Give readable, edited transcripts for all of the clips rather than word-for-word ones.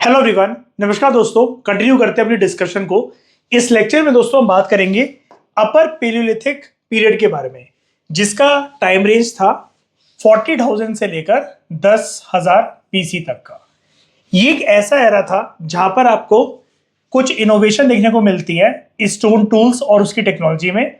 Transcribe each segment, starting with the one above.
Hello everyone, नमस्कार दोस्तों। Continue करते हैं अपनी डिस्कशन को। इस लेक्चर में दोस्तों हम बात करेंगे अपर पेलियोलिथिक पीरियड के बारे में, जिसका टाइम रेंज था 40,000 से लेकर 10,000 बीसी तक का। ये एक ऐसा एरा था जहां पर आपको कुछ इनोवेशन देखने को मिलती है स्टोन टूल्स और उसकी टेक्नोलॉजी में।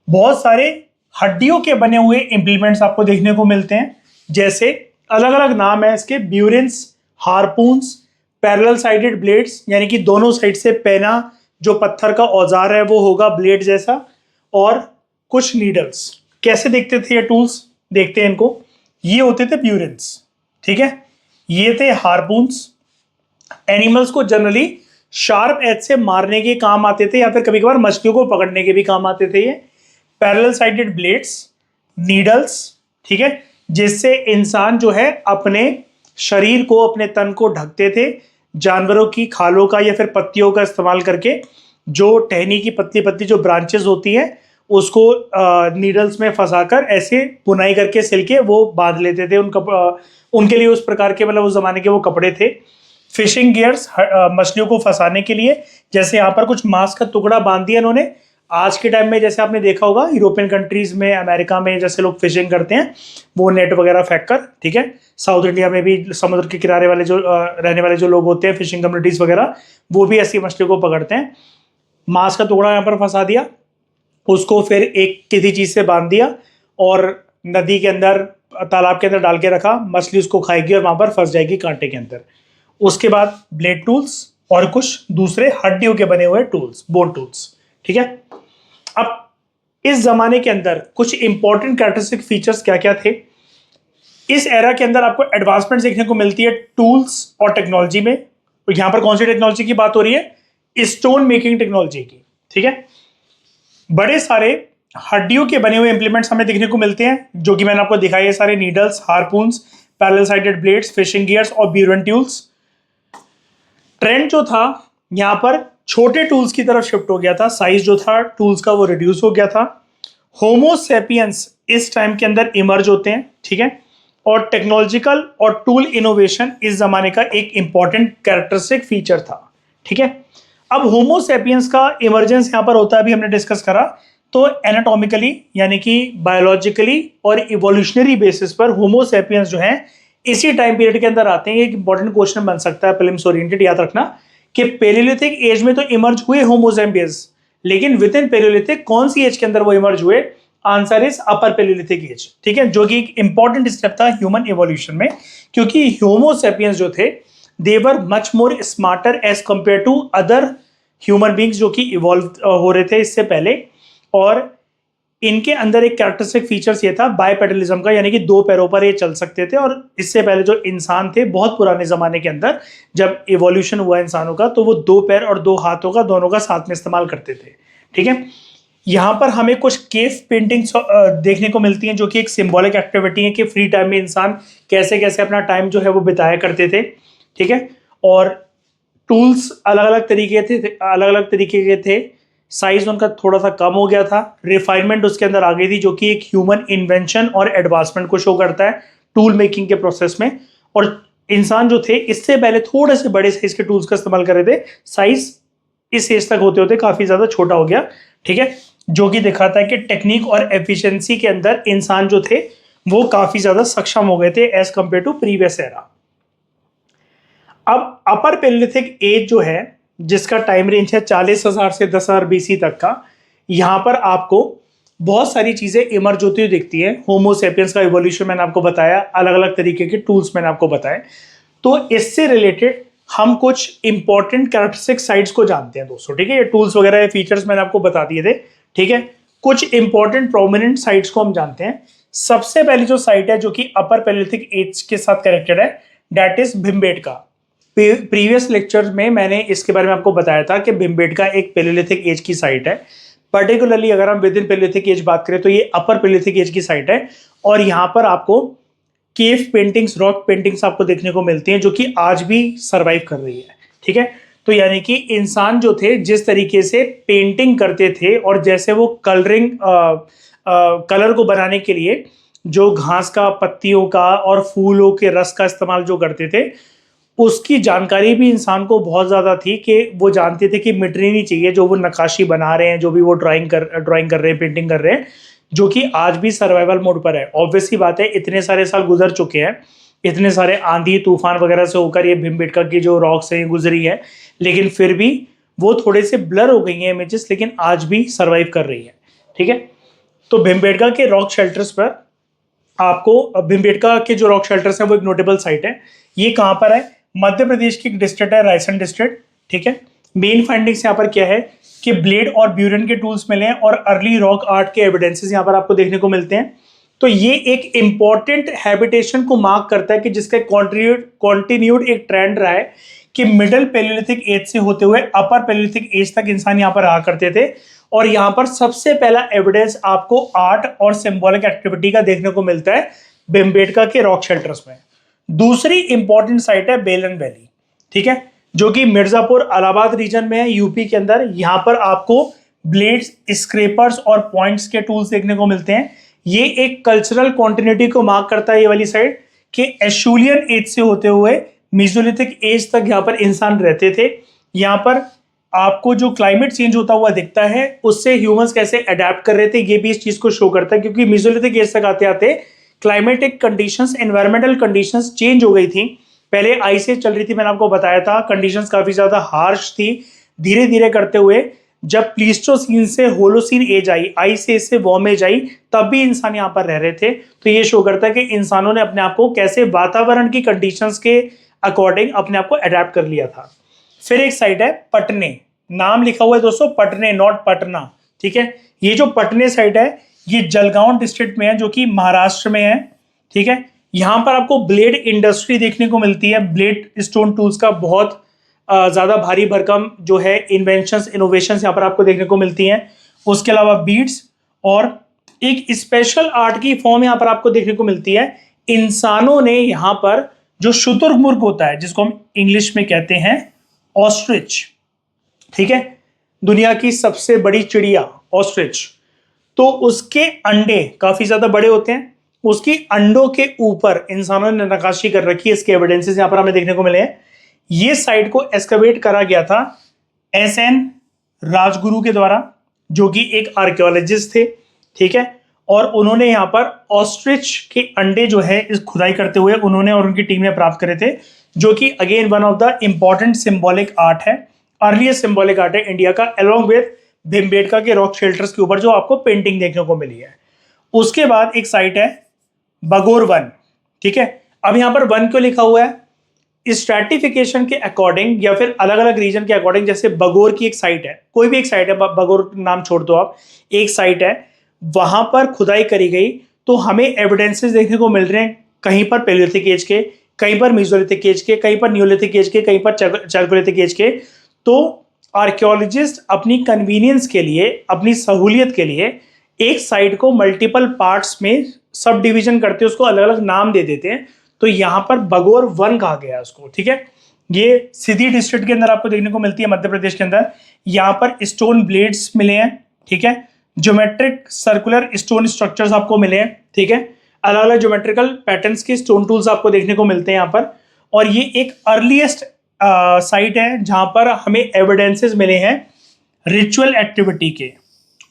बहुत सारे हड्डियों के बने हुए इंप्लीमेंट्स आपको देखने को मिलते हैं, जैसे अलग अलग नाम है इसके, ब्यूरेंस, हारपून्स, पैरेलल साइडेड ब्लेड्स, यानी कि दोनों साइड से पेना जो पत्थर का औजार है वो होगा ब्लेड जैसा, और कुछ नीडल्स। कैसे देखते थे ये टूल्स? देखते हैं इनको। ये होते थे ब्यूरेंस, ठीक है। ये थे हारपून्स। एनिमल्स को जनरली शार्प एज से मारने के काम आते थे, या फिर कभी कभार मछलियों को पकड़ने के भी काम आते थे ये। पैरेलल साइडेड ब्लेड्स, नीडल्स, ठीक है, जिससे इंसान जो है अपने शरीर को, अपने तन को ढकते थे जानवरों की खालों का या फिर पत्तियों का इस्तेमाल करके। जो टहनी की पतली पतली जो ब्रांचेस होती हैं उसको नीडल्स में फंसाकर ऐसे बुनाई करके सिल के वो बांध लेते थे। उनके लिए उस प्रकार के, मतलब उस जमाने के वो कपड़े थे। फिशिंग गियर्स, मछलियों को फंसाने के लिए, जैसे यहाँ पर कुछ मांस का टुकड़ा बांध दिया इन्होंने। आज के टाइम में जैसे आपने देखा होगा यूरोपियन कंट्रीज में, अमेरिका में जैसे लोग फिशिंग करते हैं वो नेट वगैरह फेंक कर, ठीक है। साउथ इंडिया में भी समुद्र के किनारे वाले जो रहने वाले जो लोग होते हैं, फिशिंग कम्युनिटीज वगैरह, वो भी ऐसी मछली को पकड़ते हैं। मांस का टुकड़ा यहाँ पर फंसा दिया, उसको फिर एक किसी चीज से बांध दिया और नदी के अंदर, तालाब के अंदर डाल के रखा। मछली उसको खाएगी और वहां पर फंस जाएगी कांटे के अंदर। उसके बाद ब्लेड टूल्स और कुछ दूसरे हड्डियों के बने हुए टूल्स, बोन टूल्स, ठीक है। अब इस जमाने के अंदर कुछ इंपॉर्टेंट कैरेक्टरिस्टिक फीचर्स क्या क्या थे? इस एरा के अंदर आपको एडवांसमेंट देखने को मिलती है टूल्स और टेक्नोलॉजी में। तो यहां पर कौन सी टेक्नोलॉजी की बात हो रही है? स्टोन मेकिंग टेक्नोलॉजी की, ठीक है। बड़े सारे हड्डियों के बने हुए इंप्लीमेंट्स हमें देखने को मिलते हैं, जो कि मैंने आपको दिखाई है सारे, needles, harpoons, parallel sided blades, fishing gears और ब्यूरेन टूल्स। ट्रेंड जो था यहां पर छोटे टूल्स की तरफ शिफ्ट हो गया था। साइज जो था टूल्स का वो रिड्यूस हो गया था। होमो सेपियंस इस टाइम के अंदर इमर्ज होते हैं, ठीक है। और टेक्नोलॉजिकल और टूल इनोवेशन इस जमाने का एक इंपॉर्टेंट कैरेक्टरिस्टिक फीचर था, ठीक है। अब होमो सेपियंस का इमर्जेंस यहां पर होता है, अभी हमने डिस्कस करा। तो एनाटॉमिकली यानी कि बायोलॉजिकली और इवोल्यूशनरी बेसिस पर होमो सेपियंस जो है इसी टाइम पीरियड के अंदर आते हैं। एक इंपॉर्टेंट क्वेश्चन बन सकता है प्रीलिम्स ओरिएंटेड, याद रखना कि पेलियोलिथिक एज में तो इमर्ज हुए होमो सेपियंस, लेकिन विद इन पेलियोलिथिक कौन सी एज के अंदर वो इमर्ज हुए? Answer is upper Palaeolithic age, ठीक है, जो कि एक इंपॉर्टेंट स्टेप था ह्यूमन इवोल्यूशन में, क्योंकि होमो सेपियंस जो थे they were much more smarter as compare to other human beings जो कि इवॉल्व हो रहे थे इससे पहले। और इनके अंदर एक कैरेक्टरिस्टिक फीचर्स ये था बाइपेडलिज्म का, यानी कि दो पैरों पर ये चल सकते थे। और इससे पहले जो इंसान थे बहुत पुराने जमाने के अंदर, जब इवोल्यूशन हुआ इंसानों का, तो वो दो पैर और दो हाथों का दोनों का साथ में इस्तेमाल करते थे, ठीक है। यहाँ पर हमें कुछ केव पेंटिंग्स देखने को मिलती हैं, जो कि एक सिंबॉलिक एक्टिविटी है कि फ्री टाइम में इंसान कैसे कैसे अपना टाइम जो है वो बिताया करते थे, ठीक है। और टूल्स अलग अलग तरीके के थे। साइज उनका थोड़ा सा कम हो गया था। रिफाइनमेंट उसके अंदर आ गई थी, जो कि एक ह्यूमन इन्वेंशन और एडवांसमेंट को शो करता है टूल मेकिंग के प्रोसेस में। और इंसान जो थे इससे पहले थोड़े से बड़े साइज के टूल्स का इस्तेमाल कर रहे थे। साइज इस एज तक होते होते काफी ज्यादा छोटा हो गया, ठीक है, जो कि दिखाता है कि टेक्निक और एफिशिएंसी के अंदर इंसान जो थे वो काफी ज्यादा सक्षम हो गए थे as compare to previous era. अब अपर पेलियोलिथिक एज जो है, जिसका टाइम रेंज है 40,000 से 10,000 बीसी तक का, यहां पर आपको बहुत सारी चीजें इमर्ज होती हुई दिखती है। होमो सेपियंस का इवोल्यूशन मैंने आपको बताया, अलग अलग तरीके के टूल्स मैंने आपको बताए। तो इससे रिलेटेड हम कुछ इंपॉर्टेंट कैरेक्टरिस्टिक साइट्स को जानते हैं दोस्तों, ठीक है। ये टूल्स वगैरह, ये फीचर्स मैंने आपको बता दिए थे, ठीक है। कुछ इंपॉर्टेंट प्रोमिनेंट साइट्स को हम जानते हैं। सबसे पहली जो साइट है जो कि अपर पेलियोलिथिक एज के साथ कनेक्टेड है, that is Bhimbetka. Previous lecture में मैंने इसके बारे में आपको बताया था कि भिमबेटका एक पेलियोलिथिक एज की साइट है। पर्टिकुलरली अगर हम विद इन पेलियोलिथिक एज बात करें तो ये अपर पेलियोलिथिक एज की साइट है। और यहाँ पर आपको केव पेंटिंग्स, रॉक पेंटिंग्स आपको देखने को मिलती हैं, जो कि आज भी सर्वाइव कर रही है, ठीक है। तो यानी कि इंसान जो थे जिस तरीके से पेंटिंग करते थे और जैसे वो कलर को बनाने के लिए जो घास का, पत्तियों का और फूलों के रस का इस्तेमाल जो करते थे, उसकी जानकारी भी इंसान को बहुत ज़्यादा थी कि वो जानते थे कि मिटनी नहीं चाहिए जो वो नक्काशी बना रहे हैं, जो भी वो ड्राइंग कर रहे हैं, पेंटिंग कर रहे हैं, जो कि आज भी सर्वाइवल मोड पर है। ऑब्वियसली बात है, इतने सारे साल गुजर चुके हैं, इतने सारे आंधी तूफान वगैरह से होकर ये भीमबेटका की जो रॉक्स हैं गुजरी है, लेकिन फिर भी वो थोड़े से ब्लर हो गई हैं इमेजेस, लेकिन आज भी सर्वाइव कर रही है। ठीक है, तो भीमबेटका के रॉक शेल्टर्स पर आपको, भीमबेटका के जो रॉक शेल्टर्स हैं वो एक नोटेबल साइट है। ये कहाँ पर है? मध्य प्रदेश की एक डिस्ट्रिक्ट है, रायसेन डिस्ट्रिक्ट। ठीक है, मेन फाइंडिंग्स यहाँ पर क्या है कि ब्लेड और ब्यूरन के टूल्स मिले हैं और अर्ली रॉक आर्ट के एविडेंसेस यहाँ पर आपको देखने को मिलते हैं। तो ये एक इंपॉर्टेंट हैबिटेशन को मार्क करता है कि जिसका कॉन्टिन्यूड एक ट्रेंड रहा है कि मिडिल पैलियोलिथिक एज से होते हुए अपर पैलियोलिथिक एज तक इंसान यहाँ पर रहा करते थे। और यहाँ पर सबसे पहला एविडेंस आपको आर्ट और सिंबॉलिक एक्टिविटी का देखने को मिलता है भीमबेटका के रॉक शेल्टर्स में। दूसरी इंपॉर्टेंट साइट है बेलन वैली। ठीक है, जो कि मिर्जापुर इलाहाबाद रीजन में है, यूपी के अंदर। यहाँ पर आपको ब्लेड्स, स्क्रेपर्स और पॉइंट्स के टूल्स देखने को मिलते हैं। ये एक कल्चरल कॉन्टिन्यूटी को मार्क करता है ये वाली साइड कि एशुलियन एज से होते हुए मीजोलिथिक एज तक यहाँ पर इंसान रहते थे। यहाँ पर आपको जो क्लाइमेट चेंज होता हुआ दिखता है उससे ह्यूमंस कैसे अडेप्ट कर रहे थे, ये भी इस चीज को शो करता है, क्योंकि मीजोलिथिक एज तक आते आते climatic conditions, environmental conditions change हो गई थी। पहले आइसेज चल रही थी, मैंने आपको बताया था, कंडीशंस काफी ज्यादा हार्श थी। धीरे धीरे करते हुए जब प्लीस्टोसीन से होलोसीन एज आई, आइस एज से वार्म एज आई, तब भी इंसान यहाँ पर रह रहे थे। तो ये शो करता है कि इंसानों ने अपने आप को कैसे वातावरण की कंडीशंस के अकॉर्डिंग अपने आप को अडेप्ट कर लिया था। फिर एक साइट है पटने, नाम लिखा हुआ है दोस्तों पटने, नॉट पटना। ठीक है, ये जो पटने साइट है ये जलगांव डिस्ट्रिक्ट में है, जो कि महाराष्ट्र में है। ठीक है, यहां पर आपको ब्लेड इंडस्ट्री देखने को मिलती है। ब्लेड स्टोन टूल्स का बहुत ज्यादा भारी भरकम जो है इन्वेंशंस, इनोवेशंस यहाँ पर आपको देखने को मिलती हैं। उसके अलावा बीड्स और एक स्पेशल आर्ट की फॉर्म यहाँ पर आपको देखने को मिलती है। इंसानों ने यहाँ पर जो शुतुरमुर्ग होता है, जिसको हम इंग्लिश में कहते हैं ऑस्ट्रिच, ठीक है, दुनिया की सबसे बड़ी चिड़िया ऑस्ट्रिच, तो उसके अंडे काफी ज्यादा बड़े होते हैं। उसकी अंडों के ऊपर इंसानों ने नक्काशी कर रखी है, इसके एविडेंसेस यहां पर हमें देखने को मिले हैं। ये साइट को एक्सकवेट करा गया था एसएन राजगुरु के द्वारा, जो कि एक आर्कियोलॉजिस्ट थे। ठीक है, और उन्होंने यहाँ पर ऑस्ट्रिच के अंडे जो है इस खुदाई करते हुए उन्होंने और उनकी टीम ने प्राप्त करे थे, जो कि again one of the important symbolic art है, अर्लीस्ट सिंबॉलिक आर्ट है इंडिया का, अलोंग विद भीमबेटका के रॉक शेल्टर्स के ऊपर जो आपको पेंटिंग देखने को मिली है। उसके बाद एक साइट है बगोर वन। ठीक है, अब यहां पर वन क्यों लिखा हुआ है? स्ट्रैटिफिकेशन के अकॉर्डिंग या फिर अलग अलग रीजन के अकॉर्डिंग, जैसे बगोर की एक साइट है, कोई भी एक साइट है, बगोर नाम छोड़ दो आप, एक साइट है, वहां पर खुदाई करी गई तो हमें एविडेंसेस देखने को मिल रहे हैं, कहीं पर पैलियोलिथिक एज के, कहीं पर मेसोलिथिक एज के, कहीं पर नियोलिथिक एज के, कहीं पर चैल्कोलिथिक एज के। तो आर्कियोलॉजिस्ट अपनी कन्वीनियंस के लिए, अपनी सहूलियत के लिए एक साइट को मल्टीपल पार्ट्स में सब डिवीजन करते हैं, उसको अलग अलग नाम दे देते हैं। तो यहां पर बगोर वन कहा गया उसको। ठीक है, ये सीधी डिस्ट्रिक्ट के अंदर आपको देखने को मिलती है, मध्य प्रदेश के अंदर। यहां पर स्टोन ब्लेड्स मिले हैं। ठीक है, ज्योमेट्रिक सर्कुलर स्टोन स्ट्रक्चर्स आपको मिले हैं। ठीक है, अलग अलग ज्योमेट्रिकल पैटर्न्स के स्टोन टूल्स आपको देखने को मिलते हैं यहाँ पर। और ये एक अर्लीस्ट साइट है जहां पर हमें एविडेंसेस मिले हैं रिचुअल एक्टिविटी के।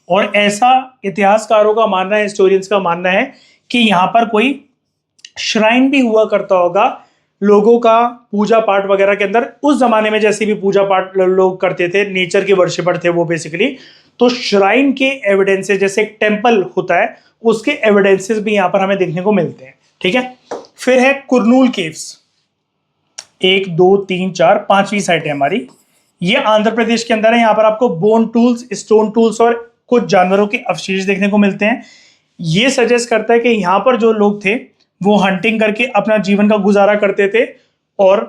और ऐसा इतिहासकारों का मानना है, हिस्टोरियंस का मानना है कि यहाँ पर कोई श्राइन भी हुआ करता होगा लोगों का पूजा पाठ वगैरह के अंदर, उस जमाने में जैसे भी पूजा पाठ लोग करते थे, नेचर के वर्शिपर थे वो बेसिकली। तो श्राइन के एविडेंसेस, जैसे एक टेम्पल होता है उसके एविडेंसेस भी यहाँ पर हमें देखने को मिलते हैं। ठीक है, फिर है कुरनूल केव्स, 1 2 3 4 5वीं साइट है हमारी। ये आंध्र प्रदेश के अंदर है। यहाँ पर आपको बोन टूल्स, स्टोन टूल्स और कुछ जानवरों के अवशेष देखने को मिलते हैं। ये सजेस्ट करता है कि यहाँ पर जो लोग थे वो हंटिंग करके अपना जीवन का गुजारा करते थे। और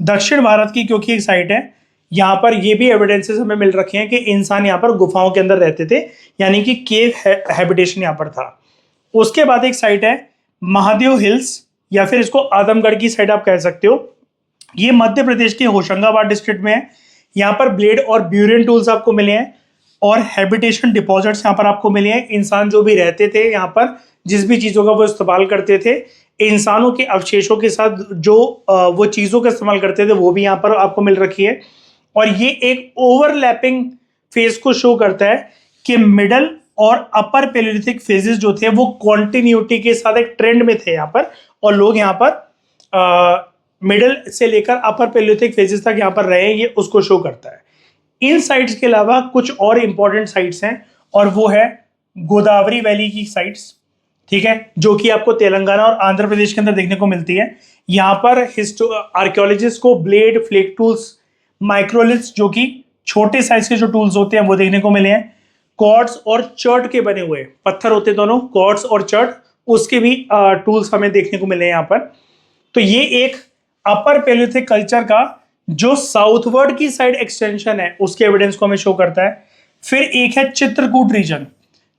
दक्षिण भारत की क्योंकि एक साइट है, यहाँ पर ये भी एविडेंसेस हमें मिल रखे हैं कि इंसान यहाँ पर गुफाओं के अंदर रहते थे, यानी कि केव हैबिटेशन यहाँ पर था। उसके बाद एक साइट है महादेव हिल्स, या फिर इसको आदमगढ़ की साइड आप कह सकते हो। ये मध्य प्रदेश के होशंगाबाद डिस्ट्रिक्ट में है। यहाँ पर ब्लेड और ब्यूरियन टूल्स आपको मिले हैं और हैबिटेशन डिपॉजिट्स यहाँ पर आपको मिले हैं। इंसान जो भी रहते थे यहाँ पर, जिस भी चीज़ों का वो इस्तेमाल करते थे, इंसानों के अवशेषों के साथ जो वो चीज़ों का इस्तेमाल करते थे वो भी यहाँ पर आपको मिल रखी है। और ये एक ओवरलैपिंग फेज को शो करता है कि मिडल और अपर पेलियोलिथिक फेजेस जो थे वो कॉन्टिन्यूटी के साथ एक ट्रेंड में थे यहाँ पर, और लोग यहाँ पर मिडल से लेकर अपर पेलियोलिथिक फेजेस तक यहाँ पर रहे, ये उसको शो करता है। इन साइट्स के अलावा कुछ और इंपॉर्टेंट साइट्स हैं, और वो है गोदावरी वैली की साइट्स, ठीक है, जो कि आपको तेलंगाना और आंध्र प्रदेश के अंदर देखने को मिलती है। यहाँ पर आर्कियोलॉजिस्ट को ब्लेड, फ्लेक टूल्स, माइक्रोलिथ्स जो कि छोटे साइज के जो टूल्स होते हैं वो देखने को मिले हैं। कॉर्ड्स और चर्ट के बने हुए पत्थर होते दोनों, कॉर्ड्स और चर्ट, उसके भी टूल्स हमें देखने को मिले हैं यहाँ पर। तो ये एक अपर पेलियोलिथिक कल्चर का जो साउथवर्ड की साइड एक्सटेंशन है उसके एविडेंस को हमें शो करता है। फिर एक है चित्रकूट रीजन,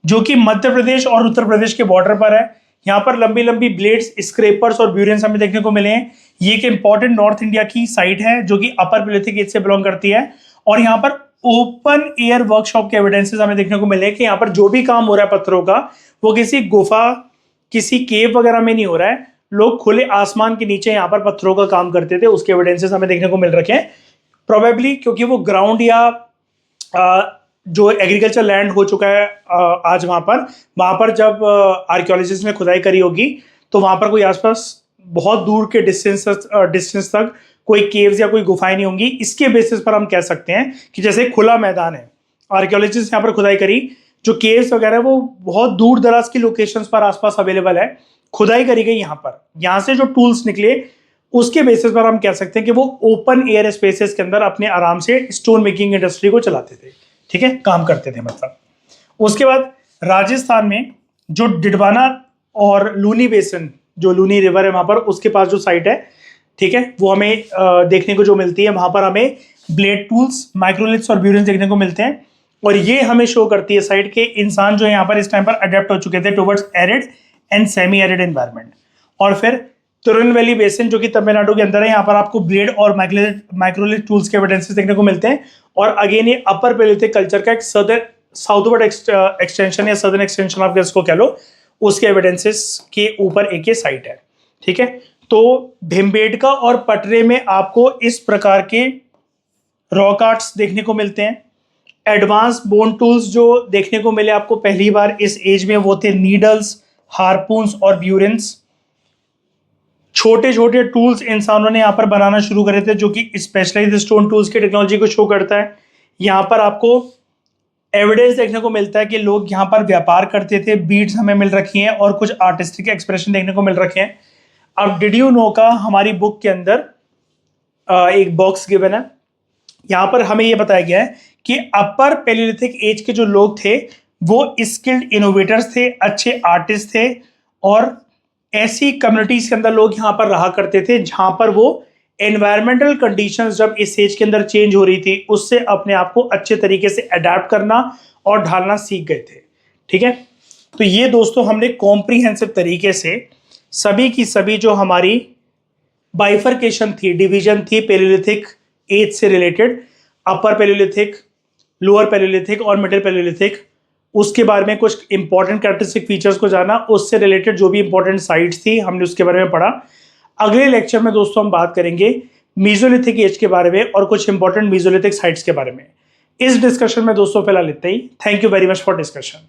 जो कि मध्य प्रदेश और उत्तर प्रदेश के बॉर्डर पर है। यहाँ पर लंबी लंबी ब्लेड्स, स्क्रेपर्स और ब्यूरेंस हमें देखने को मिले हैं। ये एक इंपॉर्टेंट नॉर्थ इंडिया की साइट है जो कि अपर पेलियोलिथिक एज से बिलोंग करती है। और यहाँ पर ओपन एयर वर्कशॉप के एविडेंसेस हमें देखने को मिले कि यहाँ पर जो भी काम हो रहा है पत्थरों का, वो किसी गुफा, किसी केव वगैरह में नहीं हो रहा है। लोग खुले आसमान के नीचे यहाँ पर पत्थरों का काम करते थे, उसके एविडेंसेस हमें देखने को मिल रखे हैं। प्रोबेबली क्योंकि वो ग्राउंड या जो एग्रीकल्चर लैंड हो चुका है आज वहां पर जब आर्कियोलॉजिस्ट ने खुदाई करी होगी तो वहां पर कोई आसपास बहुत दूर के डिस्टेंस तक कोई केव्स या कोई गुफाएं नहीं होंगी। इसके बेसिस पर हम कह सकते हैं कि जैसे खुला मैदान है, आर्कियोलॉजिस्ट यहाँ पर खुदाई करी, जो केव्स वगैरह वो बहुत दूर दराज की लोकेशंस पर आसपास अवेलेबल है, खुदाई करी गई यहाँ पर, यहाँ से जो टूल्स निकले उसके बेसिस पर हम कह सकते हैं कि वो ओपन एयर स्पेसेस के अंदर अपने आराम से स्टोन मेकिंग इंडस्ट्री को चलाते थे, ठीक है, काम करते थे मतलब। उसके बाद राजस्थान में जो डिडवाना और लूनी बेसिन, जो लूनी रिवर है वहां पर, उसके पास जो साइट है, ठीक है, वो हमें देखने को जो मिलती है, वहां पर हमें ब्लेड टूल्स, माइक्रोलिथ्स और ब्यूरेंस देखने को मिलते हैं। और ये हमें शो करती है साइट के इंसान जो यहाँ पर इस टाइम पर अडेप्ट हो चुके थे towards arid and semi arid environment. और फिर तिरुनेलवेली बेसिन जो कि तमिलनाडु के अंदर है, यहाँ पर आपको ब्लेड और माइक्रोलिथ टूल्स के एविडेंसेस देखने को मिलते हैं। और अगेन ये अपर पेलियोलिथिक कल्चर का एक साउथवर्ड एक्सटेंशन या सदर्न एक्सटेंशन आप इसको कह लो, उसके एविडेंसेस के ऊपर एक ये साइट है, ठीक है। तो भीमबेटका और पटरे में आपको इस प्रकार के रॉक आर्ट्स देखने को मिलते हैं। एडवांस बोन टूल्स जो देखने को मिले आपको पहली बार इस एज में वो थे नीडल्स, हार्पून्स और ब्यूरेंस। छोटे छोटे टूल्स इंसानों ने यहाँ पर बनाना शुरू करे थे जो कि स्पेशलाइज्ड स्टोन टूल्स की टेक्नोलॉजी को शो करता है। यहाँ पर आपको एविडेंस देखने को मिलता है कि लोग यहाँ पर व्यापार करते थे। बीड्स हमें मिल रखी हैं और कुछ आर्टिस्टिक एक्सप्रेशन देखने को मिल रखे हैं। अब डिड यू नो का हमारी बुक के अंदर एक बॉक्स गिवन है, यहाँ पर हमें यह बताया गया है कि अपर पेलियोलिथिक एज के जो लोग थे वो स्किल्ड इनोवेटर्स थे, अच्छे आर्टिस्ट थे, और ऐसी कम्युनिटीज के अंदर लोग यहाँ पर रहा करते थे जहां पर वो एनवायरमेंटल कंडीशंस जब इस एज के अंदर चेंज हो रही थी उससे अपने आप को अच्छे तरीके से अडेप्ट करना और ढालना सीख गए थे, ठीक है। तो ये दोस्तों हमने कॉम्प्रिहेंसिव तरीके से सभी की सभी जो हमारी बाइफर्केशन थी, डिवीजन थी पेलियोलिथिक एज से रिलेटेड, अपर पेलियोलिथिक, लोअर पेलियोलिथिक और मिडिल पेलियोलिथिक, उसके बारे में कुछ इंपॉर्टेंट कैरेक्टरिस्टिक फीचर्स को जाना, उससे रिलेटेड जो भी इंपॉर्टेंट साइट्स थी हमने उसके बारे में पढ़ा। अगले लेक्चर में दोस्तों हम बात करेंगे मीजोलिथिक एज के बारे में और कुछ इंपॉर्टेंट मीजोलिथिक साइट्स के बारे में। इस डिस्कशन में दोस्तों फिलहाल इतना ही। Thank you very much for discussion.